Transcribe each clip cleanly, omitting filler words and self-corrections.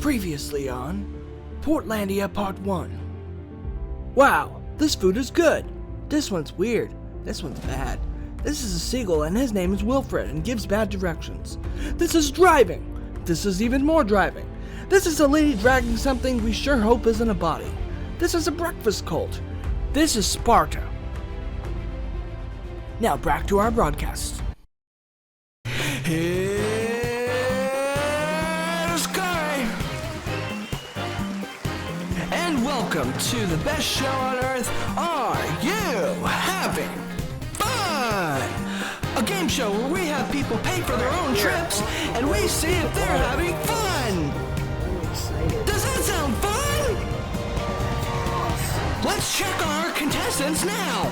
Previously on Portlandia Part 1. Wow, this food is good. This one's weird. This one's bad. This is a seagull and his name is Wilfred and gives bad directions. This is driving. This is even more driving. This is a lady dragging something we sure hope isn't a body. This is a breakfast cult. This is Sparta. Now back to our broadcast. Here's Kai. And welcome to the best show on earth. Are you having fun? A game show where we have people pay for their own trips and we see if they're having fun. Does that sound fun? Let's check on our contestants now.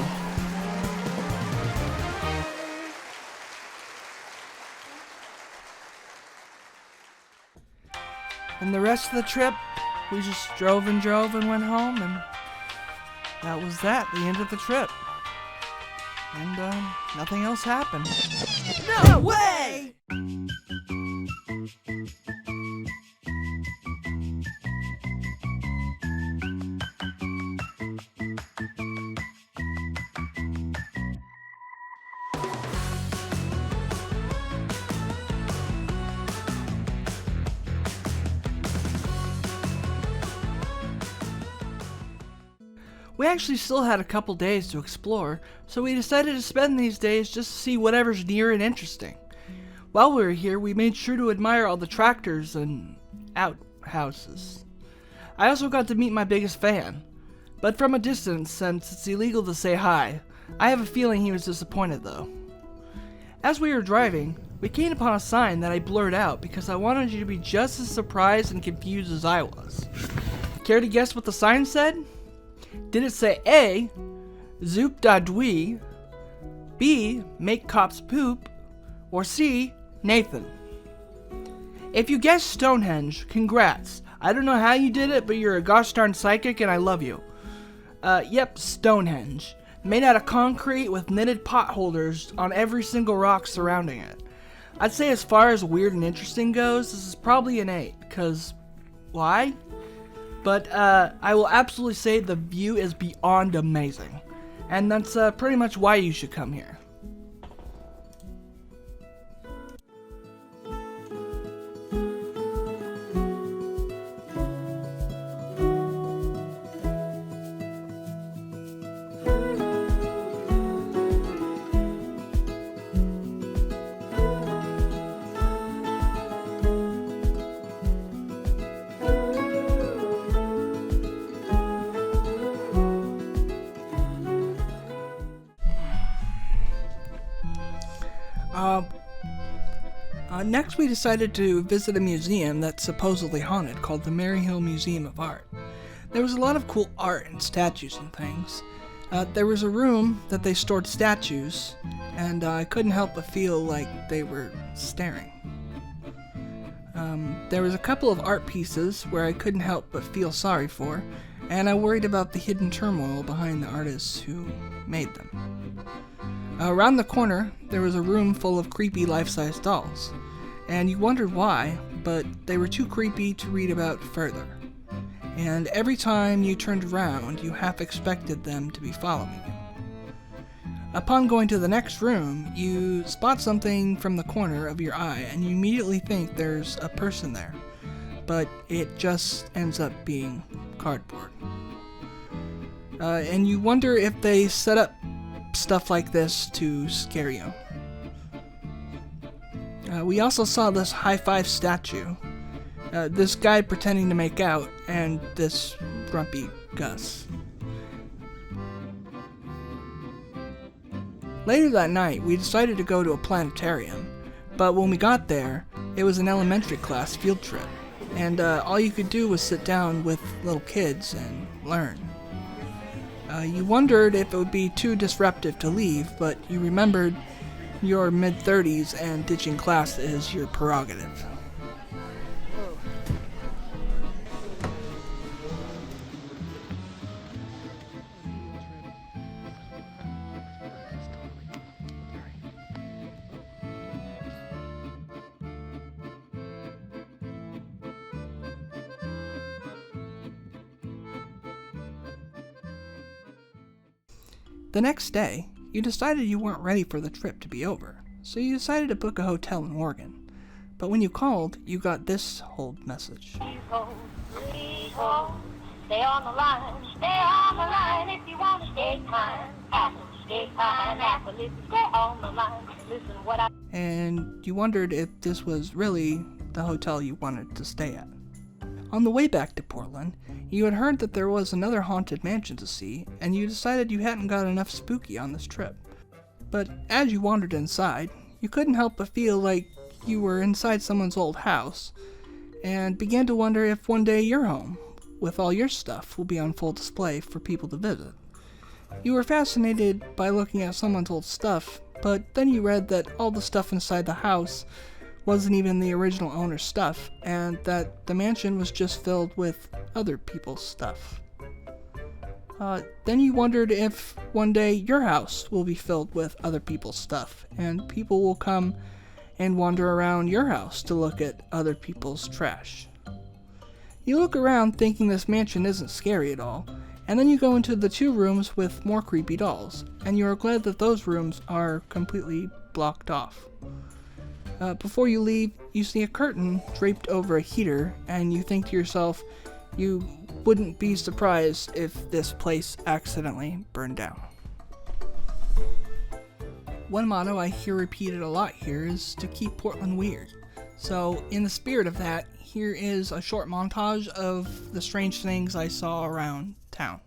And the rest of the trip, we just drove and went home, and that was that, the end of the trip. And, nothing else happened. No way! We actually still had a couple days to explore, so we decided to spend these days just to see whatever's near and interesting. While we were here, we made sure to admire all the tractors and outhouses. I also got to meet my biggest fan, but from a distance since it's illegal to say hi. I have a feeling he was disappointed though. As we were driving, we came upon a sign that I blurred out because I wanted you to be just as surprised and confused as I was. Care to guess what the sign said? Did it say A, Zoop da Dwee, B, Make Cops Poop, or C, Nathan? If you guessed Stonehenge, congrats. I don't know how you did it, but you're a gosh darn psychic and I love you. Yep, Stonehenge. Made out of concrete with knitted pot holders on every single rock surrounding it. I'd say as far as weird and interesting goes, this is probably an 8, because why? But I will absolutely say the view is beyond amazing. And that's pretty much why you should come here. Next we decided to visit a museum that's supposedly haunted called the Maryhill Museum of Art. There was a lot of cool art and statues and things. There was a room that they stored statues, and I couldn't help but feel like they were staring. There was a couple of art pieces where I couldn't help but feel sorry for, and I worried about the hidden turmoil behind the artists who made them. Around the corner, there was a room full of creepy life-size dolls, and you wondered why, but they were too creepy to read about further. And every time you turned around, you half expected them to be following you. Upon going to the next room, you spot something from the corner of your eye, and you immediately think there's a person there, but it just ends up being cardboard. And you wonder if they set up stuff like this to scare you. We also saw this high-five statue, this guy pretending to make out, and this grumpy Gus. Later that night, we decided to go to a planetarium, but when we got there, it was an elementary class field trip, and all you could do was sit down with little kids and learn. You wondered if it would be too disruptive to leave, but you remembered your mid-30s and ditching class is your prerogative. The next day, you decided you weren't ready for the trip to be over, so you decided to book a hotel in Oregon. But when you called, you got this hold message. Please hold, stay on the line if you want to stay kind. Apple, stay kind, apple, if you stay on the line. Listen what I... And you wondered if this was really the hotel you wanted to stay at. On the way back to Portland, you had heard that there was another haunted mansion to see, and you decided you hadn't got enough spooky on this trip. But as you wandered inside, you couldn't help but feel like you were inside someone's old house, and began to wonder if one day your home, with all your stuff, will be on full display for people to visit. You were fascinated by looking at someone's old stuff, but then you read that all the stuff inside the house wasn't even the original owner's stuff, and that the mansion was just filled with other people's stuff. Then you wondered if one day your house will be filled with other people's stuff, and people will come and wander around your house to look at other people's trash. You look around thinking this mansion isn't scary at all, and then you go into the 2 rooms with more creepy dolls, and you are glad that those rooms are completely blocked off. Before you leave, you see a curtain draped over a heater, and you think to yourself, you wouldn't be surprised if this place accidentally burned down. One motto I hear repeated a lot here is to keep Portland weird. So, in the spirit of that, here is a short montage of the strange things I saw around town.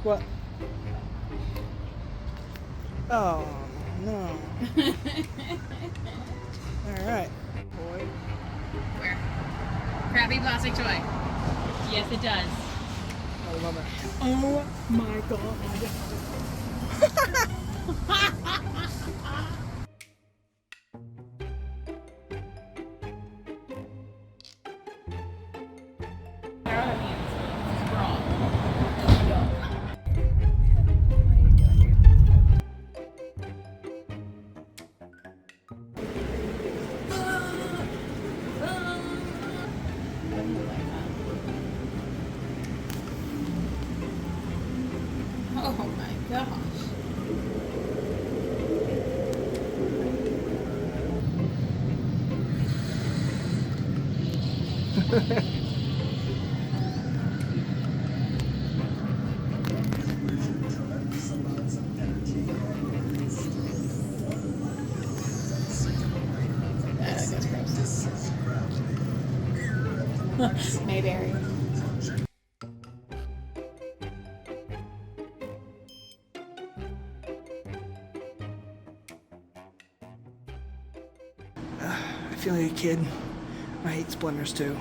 What? Oh, no. Alright. Boy. Where? Crappy plastic toy. Yes, it does. I love it. Oh my god. Oh my gosh. That's gross. Mayberry. I feel like a kid. I hate splinters too.